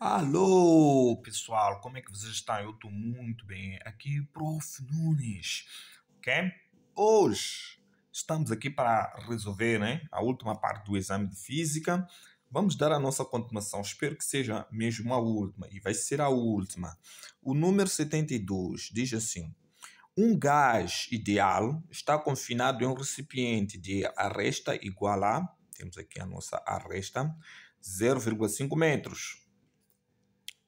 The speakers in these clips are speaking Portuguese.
Alô, pessoal, como é que vocês estão? Eu estou muito bem. Aqui, Prof. Nunes, ok? Hoje estamos aqui para resolver, né, a última parte do exame de física. Vamos dar a nossa continuação. Espero que seja mesmo a última, e vai ser a última. O número 72 diz assim: um gás ideal está confinado em um recipiente de aresta igual a, temos aqui a nossa aresta, 0,5 metros.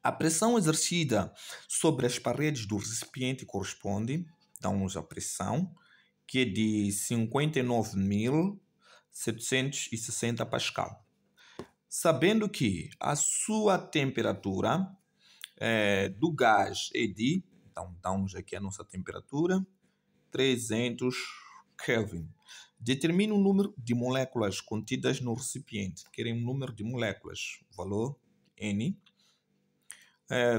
A pressão exercida sobre as paredes do recipiente corresponde, dá-nos a pressão, que é de 59.760 Pascal. Sabendo que a sua temperatura do gás é de, então dá-nos aqui a nossa temperatura, 300 Kelvin. Determine o número de moléculas contidas no recipiente. Querem um número de moléculas, o valor N.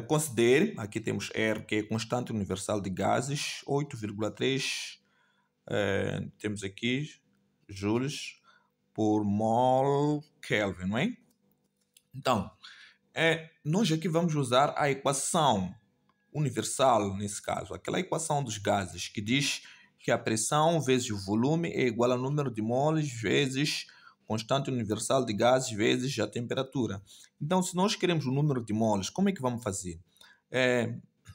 Considere, aqui temos R, que é constante universal de gases, 8,3, temos aqui joules por mol Kelvin, não é? Então, nós aqui vamos usar a equação universal, nesse caso, aquela equação dos gases, que diz que a pressão vezes o volume é igual ao número de moles vezes constante universal de gases vezes a temperatura. Então, se nós queremos o número de moles, como é que vamos fazer?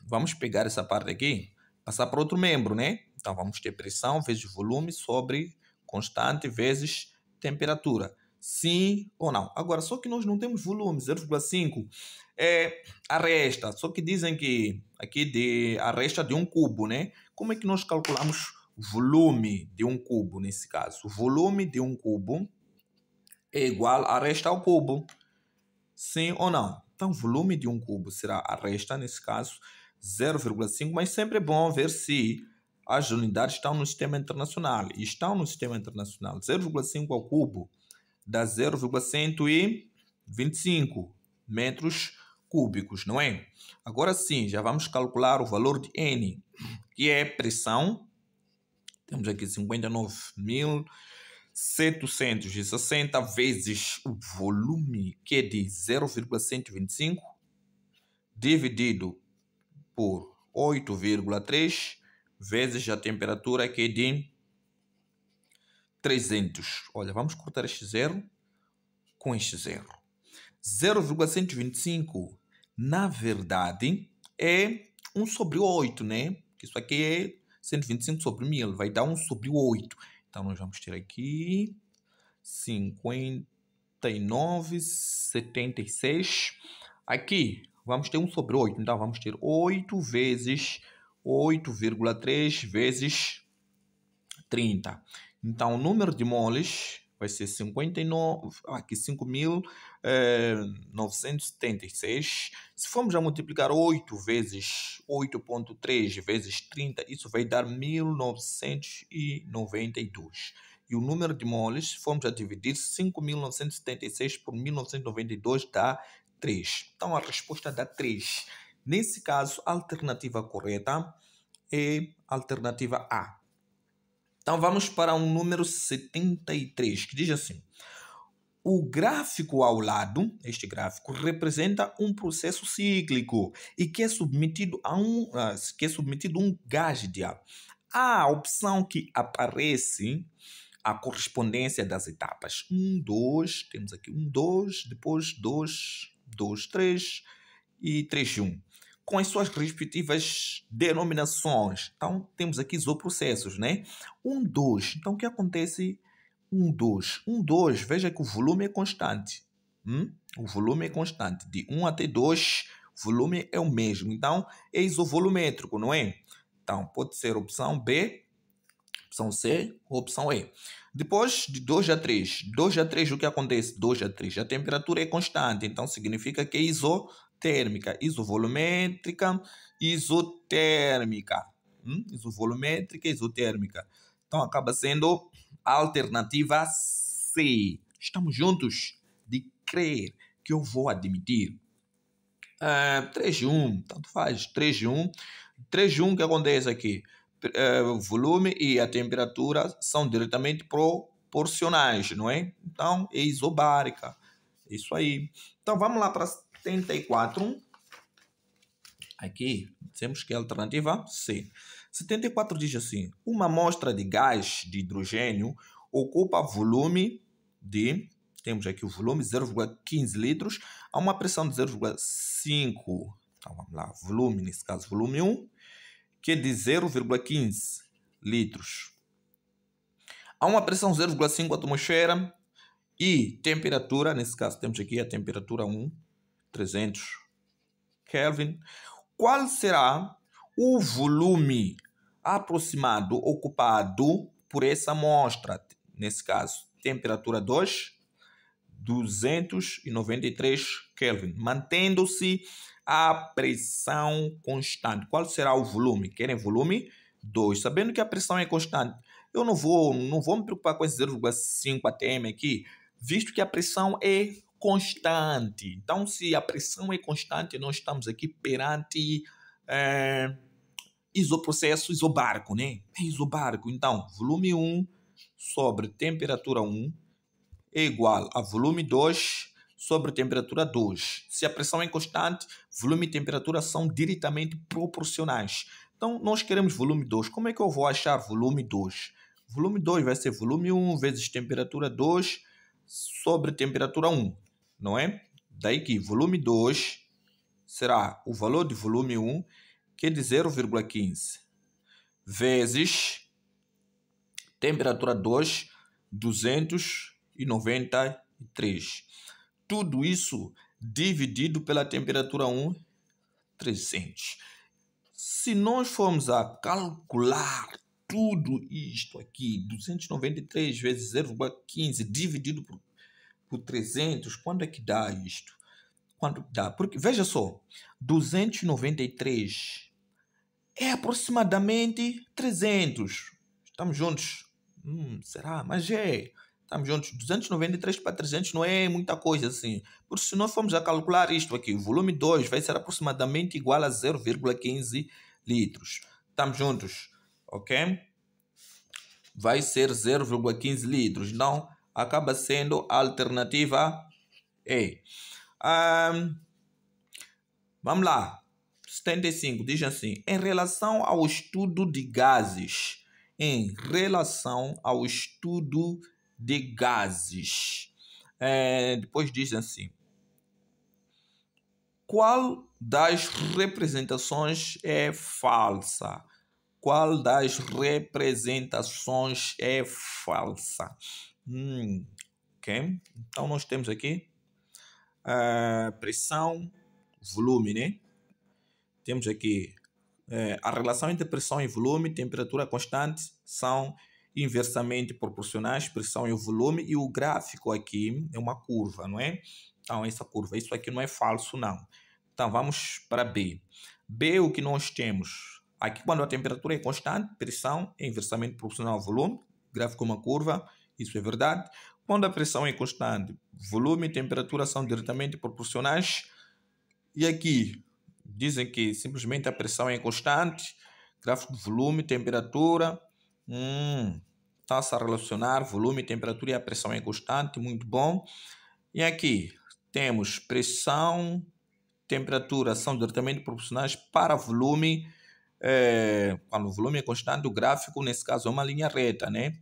Vamos pegar essa parte aqui, passar para outro membro, né? Então, vamos ter pressão vezes volume sobre constante vezes temperatura. Sim ou não? Agora, só que nós não temos volume, 0,5 é a resta. Só que dizem que aqui a resta de um cubo, né? Como é que nós calculamos o volume de um cubo nesse caso? O volume de um cubo é igual a resta ao cubo. Sim ou não? Então, o volume de um cubo será a resta, nesse caso, 0,5, mas sempre é bom ver se as unidades estão no sistema internacional. E estão no sistema internacional. 0,5 ao cubo dá 0,125 metros cúbicos, não é? Agora sim, já vamos calcular o valor de N, que é pressão. Temos aqui 59.760 vezes o volume, que é de 0,125, dividido por 8,3, vezes a temperatura, que é de 300. Olha, vamos cortar este zero com este zero. 0,125, na verdade, é 1 sobre 8, né? Isso aqui é 125 sobre 1000, vai dar 1 sobre 8. Então, nós vamos ter aqui 59,76. Aqui, vamos ter 1 sobre 8. Então, vamos ter 8 vezes 8,3 vezes 30. Então, o número de moles vai ser 5.976. Se formos a multiplicar 8 vezes 8,3 vezes 30, isso vai dar 1.992. E o número de moles, se formos a dividir 5.976 por 1.992, dá 3. Então, a resposta dá 3. Nesse caso, a alternativa correta é a alternativa A. Então, vamos para o número 73, que diz assim: o gráfico ao lado, este gráfico, representa um processo cíclico e que é submetido a um gás ideal. A opção que aparece, a correspondência das etapas. 1, 2, temos aqui 1, 2, depois 2, 2, 3 e 3, 1. Com as suas respectivas denominações. Então, temos aqui isoprocessos, né? 1, 2. Então, o que acontece? 1, 2. 1, 2, veja que o volume é constante. O volume é constante. De 1 até 2, o volume é o mesmo. Então, é isovolumétrico, não é? Então, pode ser opção B, opção C ou opção E. Depois, de 2 a 3. 2 a 3, o que acontece? 2 a 3. A temperatura é constante. Então, significa que é isotérmica. Isovolumétrica, isotérmica. Isovolumétrica, isotérmica. Então, acaba sendo a alternativa C. Estamos juntos? De crer que eu vou admitir. 3 de 1, tanto faz. 3 de 1. 3 de 1, o que acontece aqui? O volume e a temperatura são diretamente proporcionais, não é? Então, é isobárica. Isso aí. Então, vamos lá para 74, aqui dizemos que é a alternativa C. 74 diz assim: uma amostra de gás de hidrogênio ocupa volume de, temos aqui o volume 0,15 litros, a uma pressão de 0,5, então vamos lá, volume, nesse caso volume 1, que é de 0,15 litros. A uma pressão 0,5 atmosfera e temperatura, nesse caso temos aqui a temperatura 1, 300 Kelvin. Qual será o volume aproximado ocupado por essa amostra? Nesse caso, temperatura 2, 293 Kelvin, mantendo-se a pressão constante. Qual será o volume? Querem volume 2. Sabendo que a pressão é constante, eu não vou me preocupar com esse 0,5 atm aqui, visto que a pressão é constante. Então, se a pressão é constante, nós estamos aqui perante isoprocesso, isobarco, né? É isobarco. Então, volume 1 sobre temperatura 1 é igual a volume 2 sobre temperatura 2. Se a pressão é constante, volume e temperatura são diretamente proporcionais. Então, nós queremos volume 2. Como é que eu vou achar volume 2? Volume 2 vai ser volume 1 vezes temperatura 2 sobre temperatura 1, não é? Daí que volume 2 será o valor de volume 1, que é de 0,15, vezes temperatura 2, 293. Tudo isso dividido pela temperatura 1, 300. Se nós formos a calcular tudo isto aqui, 293 vezes 0,15 dividido por 300, quando é que dá isto? Quanto dá? Porque, veja só, 293 é aproximadamente 300. Estamos juntos? Será? Mas é. Estamos juntos. 293 para 300 não é muita coisa assim. Porque se nós formos a calcular isto aqui, o volume 2 vai ser aproximadamente igual a 0,15 litros. Estamos juntos? Ok? Vai ser 0,15 litros. Então, acaba sendo a alternativa E. Vamos lá. 75 diz assim: em relação ao estudo de gases. Em relação ao estudo de gases. Depois diz assim: qual das representações é falsa? Qual das representações é falsa? Ok? Então nós temos aqui pressão, volume, né? Temos aqui a relação entre pressão e volume, temperatura constante, são inversamente proporcionais, pressão e o volume, e o gráfico aqui é uma curva, não é? Então, essa curva, isso aqui não é falso, não. Então, vamos para B. B, o que nós temos? Aqui, quando a temperatura é constante, pressão é inversamente proporcional ao volume, gráfico é uma curva, isso é verdade. Quando a pressão é constante, volume e temperatura são diretamente proporcionais. E aqui, dizem que simplesmente a pressão é constante, gráfico de volume, temperatura, está-se a relacionar volume, temperatura e a pressão é constante, muito bom. E aqui temos pressão, temperatura são diretamente proporcionais para volume. Quando o volume é constante, o gráfico, nesse caso, é uma linha reta, né?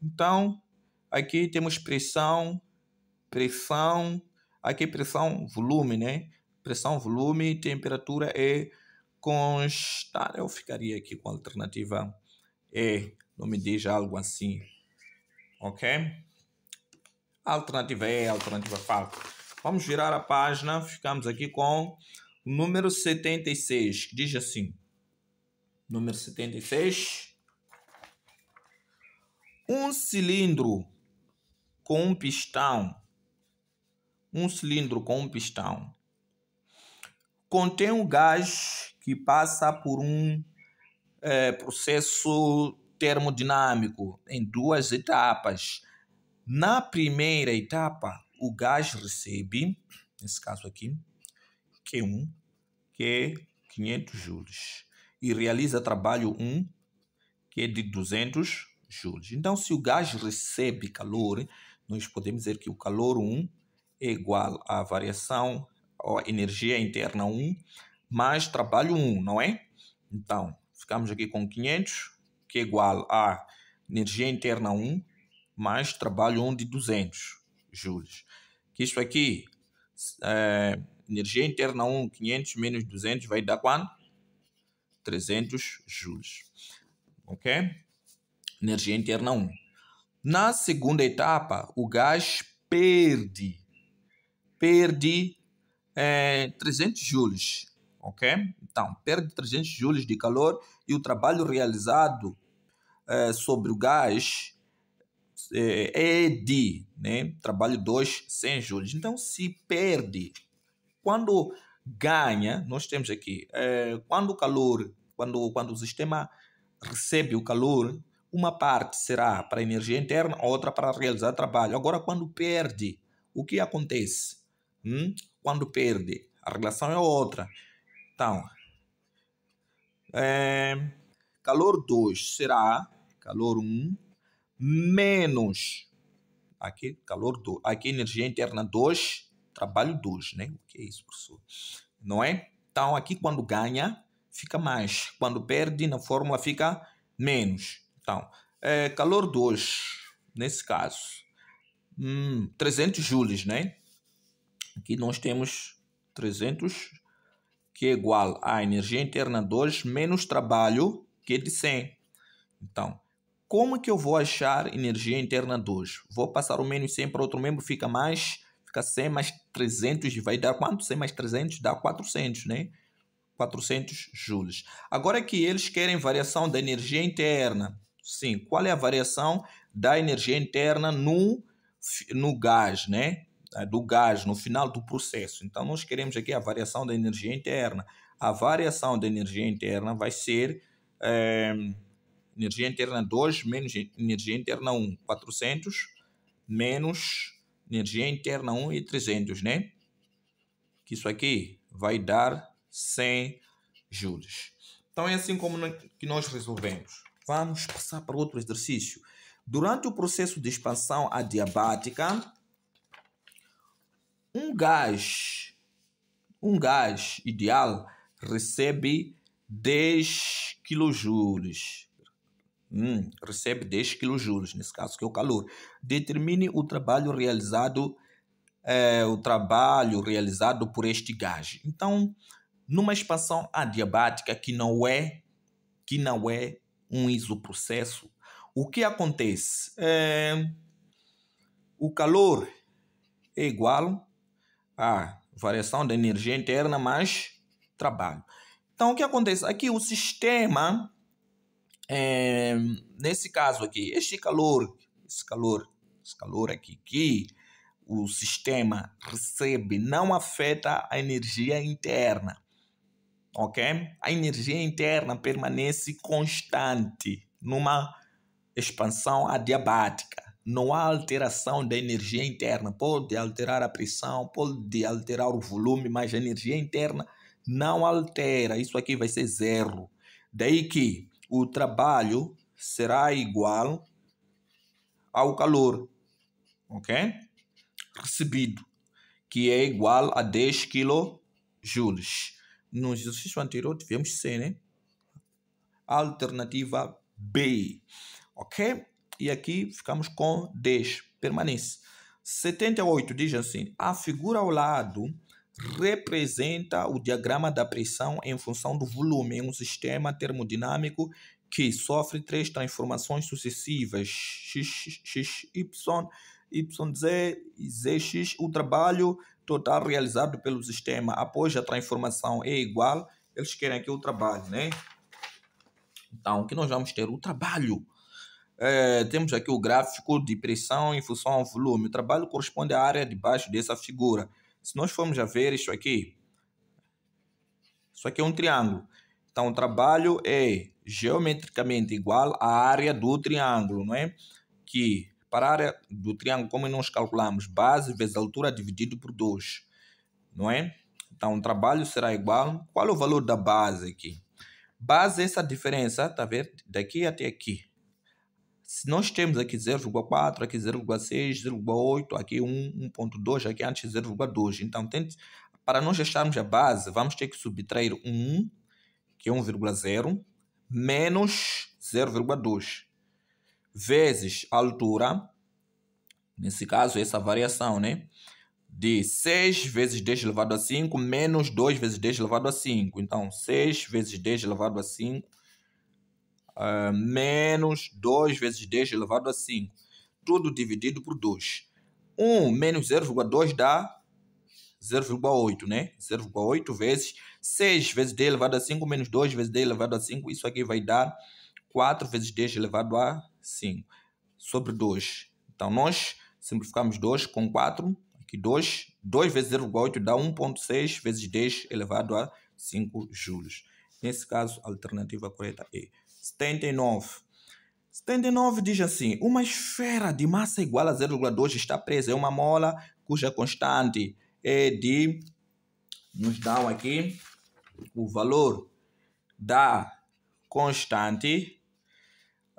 Então, aqui temos pressão, aqui pressão, volume, né? Pressão, volume, temperatura é constante. Eu ficaria aqui com a alternativa E, não me diz algo assim, ok? A alternativa E, a alternativa falsa. Vamos virar a página, ficamos aqui com o número 76, que diz assim, número 76, um cilindro com um pistão, contém um gás que passa por um processo termodinâmico em duas etapas. Na primeira etapa, o gás recebe, nesse caso aqui, Q1, que é 500 joules, e realiza trabalho 1, que é de 200 joules. Então, se o gás recebe calor, nós podemos dizer que o calor 1 é igual à variação ó, energia interna 1 mais trabalho 1, não é? Então, ficamos aqui com 500, que é igual a energia interna 1 mais trabalho 1 de 200 joules. Que isso aqui, energia interna 1, 500 menos 200 vai dar quanto? 300 joules. Ok? Energia interna 1. Na segunda etapa, o gás perde 300 joules, ok? Então, perde 300 joules de calor e o trabalho realizado sobre o gás é de, né? Trabalho 2, 100 joules. Então, se perde, quando ganha, nós temos aqui, quando o sistema recebe o calor, uma parte será para energia interna, outra para realizar trabalho. Agora, quando perde, o que acontece? Quando perde, a relação é outra. Então, calor 2 será calor 1 menos aqui calor 2, aqui energia interna 2, trabalho 2, né? O que é isso, professor? Não é? Então, aqui quando ganha, fica mais. Quando perde, na fórmula fica menos. Então, calor 2, nesse caso, 300 joules, né? Aqui nós temos 300, que é igual a energia interna 2 menos trabalho, que é de 100. Então, como que eu vou achar energia interna 2? Vou passar o menos 100 para outro membro, fica 100 mais 300, vai dar quanto? 100 mais 300 dá 400, né? 400 joules. Agora que eles querem variação da energia interna. Sim, qual é a variação da energia interna no gás, né? Do gás no final do processo. Então, nós queremos aqui a variação da energia interna. A variação da energia interna vai ser energia interna 2 menos energia interna 1, 400, menos energia interna 1 e 300, né? Que isso aqui vai dar 100 joules. Então, é assim como que nós resolvemos. Vamos passar para outro exercício. Durante o processo de expansão adiabática, um gás ideal recebe 10 kJ. Recebe 10 kJ, nesse caso, que é o calor. Determine o trabalho realizado por este gás. Então, numa expansão adiabática que não é um isoprocesso, o que acontece? O calor é igual à variação da energia interna mais trabalho. Então, o que acontece? Aqui o sistema, nesse caso aqui, esse calor aqui, que o sistema recebe, não afeta a energia interna, ok? A energia interna permanece constante numa expansão adiabática. Não há alteração da energia interna. Pode alterar a pressão, pode alterar o volume, mas a energia interna não altera. Isso aqui vai ser zero. Daí que o trabalho será igual ao calor, ok? Recebido, que é igual a 10 kJ. No exercício anterior tivemos C, né? Alternativa B, ok? E aqui ficamos com 10, permanece. 78 diz assim: a figura ao lado representa o diagrama da pressão em função do volume em um sistema termodinâmico que sofre 3 transformações sucessivas, x, y, yz e zx. O trabalho total realizado pelo sistema após a transformação é igual. Eles querem aqui o trabalho, né? Então, aqui nós vamos ter o trabalho. Temos aqui o gráfico de pressão em função ao volume. O trabalho corresponde à área debaixo dessa figura. Se nós formos a ver isso aqui é um triângulo. Então, o trabalho é geometricamente igual à área do triângulo, não é? Que para a área do triângulo, como nós calculamos, base vezes altura dividido por 2, não é? Então, o trabalho será igual. Qual é o valor da base aqui? Base é essa diferença, tá vendo? Daqui até aqui. Se nós temos aqui 0,4, aqui 0,6, 0,8, aqui 1, 1,2, aqui antes 0,2. Então, para nós acharmos a base, vamos ter que subtrair 1, que é 1,0, menos 0,2, vezes a altura, nesse caso, essa variação, né? De 6 vezes 10 elevado a 5 menos 2 vezes 10 elevado a 5. Então, 6 vezes 10 elevado a 5 menos 2 vezes 10 elevado a 5. Tudo dividido por 2. 1 menos 0,2 dá 0,8, né? 0,8 vezes 6 vezes 10 elevado a 5 menos 2 vezes 10 elevado a 5. Isso aqui vai dar 4 vezes 10 elevado a 5 sobre 2. Então, nós simplificamos 2 com 4. Aqui 2 vezes 0,8 dá 1,6 vezes 10 elevado a 5 joules. Nesse caso, a alternativa correta é 79. 79 diz assim: uma esfera de massa igual a 0,2 está presa em uma mola cuja constante é de... Nos dão aqui o valor da constante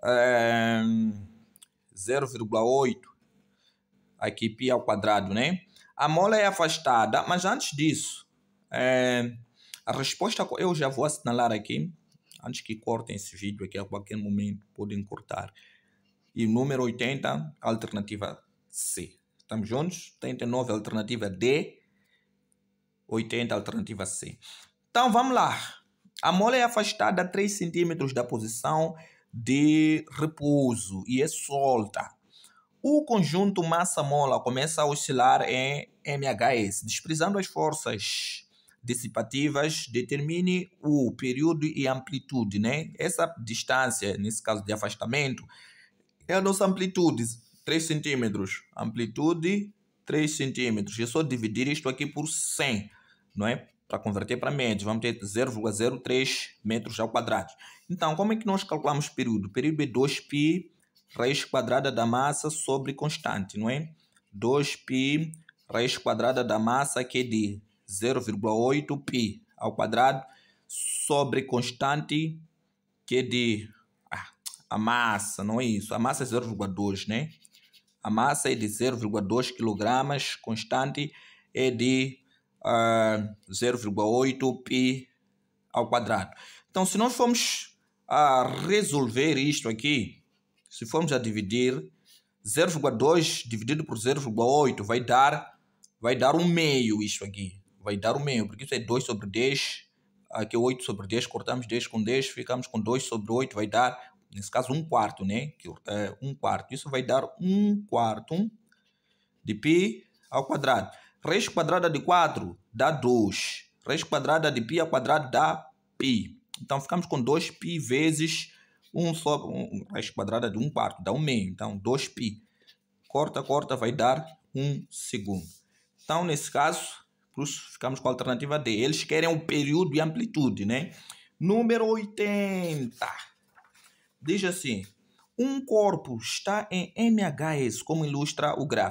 0,8, aqui π ao quadrado, né? A mola é afastada, mas antes disso, a resposta eu já vou assinalar aqui, antes que cortem esse vídeo aqui a qualquer momento, podem cortar. E o número 80, alternativa C. Estamos juntos? 79, alternativa D. 80, alternativa C. Então, vamos lá. A mola é afastada a 3 centímetros da posição de repouso e é solta. O conjunto massa-mola começa a oscilar em MHS. Desprezando as forças dissipativas, determine o período e amplitude, né? Essa distância, nesse caso de afastamento, é a nossa amplitude, 3 centímetros. Amplitude, 3 centímetros. É só dividir isto aqui por 100, não é? Para converter para metros, vamos ter 0,03 metros ao quadrado. Então, como é que nós calculamos o período? O período é 2π raiz quadrada da massa sobre constante, não é? 2π raiz quadrada da massa, que é de 0,8π ao quadrado, sobre constante, que é de... a massa, não é isso? A massa é 0,2, né? A massa é de 0,2 kg, constante é de 0,8π ao quadrado. Então, se nós formos a resolver isto aqui, se formos a dividir 0,2 dividido por 0,8 vai dar 1/2 isto aqui. Vai dar 1/2, porque isso é 2 sobre 10. Aqui é 8 sobre 10, cortamos 10 com 10, ficamos com 2 sobre 8, vai dar, nesse caso, 1/4, né? Que é 1/4. Isso vai dar 1/4 de π ao quadrado. Raiz quadrada de 4 dá 2. Raiz quadrada de π ao quadrado dá π. Então, ficamos com 2π vezes 1 sobre raiz quadrada de 1/4, dá 1/2. Então, 2π. Corta, corta, vai dar 1 segundo. Então, nesse caso, ficamos com a alternativa D. Eles querem o período e amplitude, né? Número 80. Diz assim: um corpo está em MHS, como ilustra o gráfico.